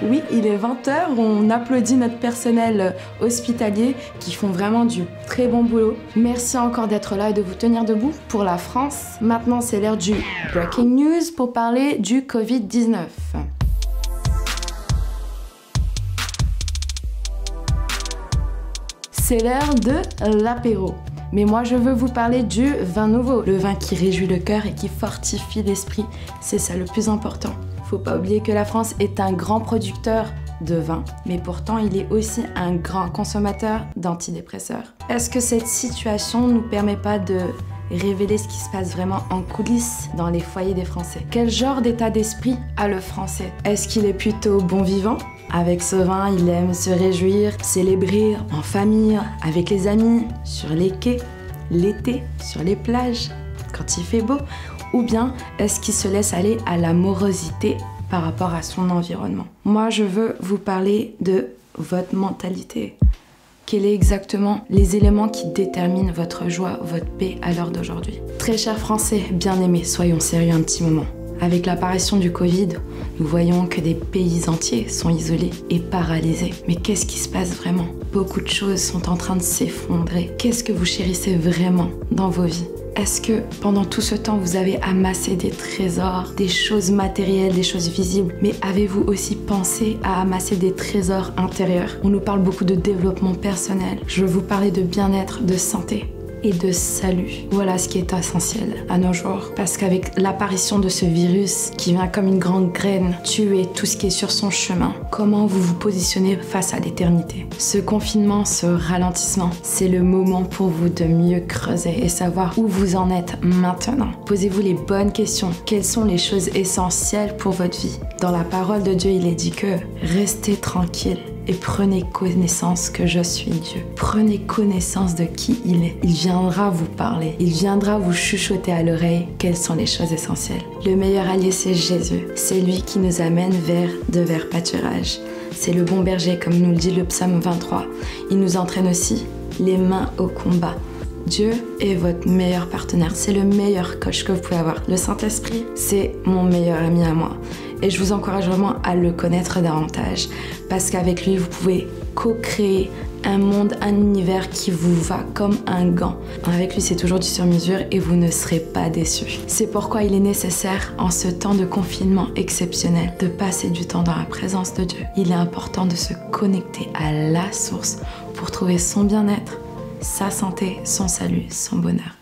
Oui, il est 20h, on applaudit notre personnel hospitalier qui font vraiment du très bon boulot. Merci encore d'être là et de vous tenir debout pour la France. Maintenant, c'est l'heure du Breaking News pour parler du Covid-19. C'est l'heure de l'apéro. Mais moi, je veux vous parler du vin nouveau. Le vin qui réjouit le cœur et qui fortifie l'esprit. C'est ça le plus important. Faut pas oublier que la France est un grand producteur de vin, mais pourtant il est aussi un grand consommateur d'antidépresseurs. Est-ce que cette situation ne nous permet pas de révéler ce qui se passe vraiment en coulisses dans les foyers des Français? Quel genre d'état d'esprit a le Français? Est-ce qu'il est plutôt bon vivant? Avec ce vin, il aime se réjouir, célébrer en famille, avec les amis, sur les quais, l'été, sur les plages, quand il fait beau? Ou bien est-ce qu'il se laisse aller à la morosité par rapport à son environnement? Moi, je veux vous parler de votre mentalité. Quels sont exactement les éléments qui déterminent votre joie, votre paix à l'heure d'aujourd'hui? Très chers Français, bien-aimés, soyons sérieux un petit moment. Avec l'apparition du Covid, nous voyons que des pays entiers sont isolés et paralysés. Mais qu'est-ce qui se passe vraiment? Beaucoup de choses sont en train de s'effondrer. Qu'est-ce que vous chérissez vraiment dans vos vies? Est-ce que pendant tout ce temps, vous avez amassé des trésors, des choses matérielles, des choses visibles? Mais avez-vous aussi pensé à amasser des trésors intérieurs? On nous parle beaucoup de développement personnel. Je veux vous parler de bien-être, de santé et de salut. Voilà ce qui est essentiel à nos jours. Parce qu'avec l'apparition de ce virus qui vient comme une grande graine tuer tout ce qui est sur son chemin, comment vous vous positionnez face à l'éternité? Ce confinement, ce ralentissement, c'est le moment pour vous de mieux creuser et savoir où vous en êtes maintenant. Posez-vous les bonnes questions. Quelles sont les choses essentielles pour votre vie? Dans la parole de Dieu, il est dit que restez tranquille et prenez connaissance que je suis Dieu. Prenez connaissance de qui il est. Il viendra vous parler. Il viendra vous chuchoter à l'oreille quelles sont les choses essentielles. Le meilleur allié, c'est Jésus. C'est lui qui nous amène vers de verts pâturages. C'est le bon berger, comme nous le dit le psaume 23. Il nous entraîne aussi les mains au combat. Dieu est votre meilleur partenaire. C'est le meilleur coach que vous pouvez avoir. Le Saint-Esprit, c'est mon meilleur ami à moi. Et je vous encourage vraiment à le connaître davantage. Parce qu'avec lui, vous pouvez co-créer un monde, un univers qui vous va comme un gant. Avec lui, c'est toujours du sur-mesure et vous ne serez pas déçus. C'est pourquoi il est nécessaire, en ce temps de confinement exceptionnel, de passer du temps dans la présence de Dieu. Il est important de se connecter à la source pour trouver son bien-être, sa santé, son salut, son bonheur.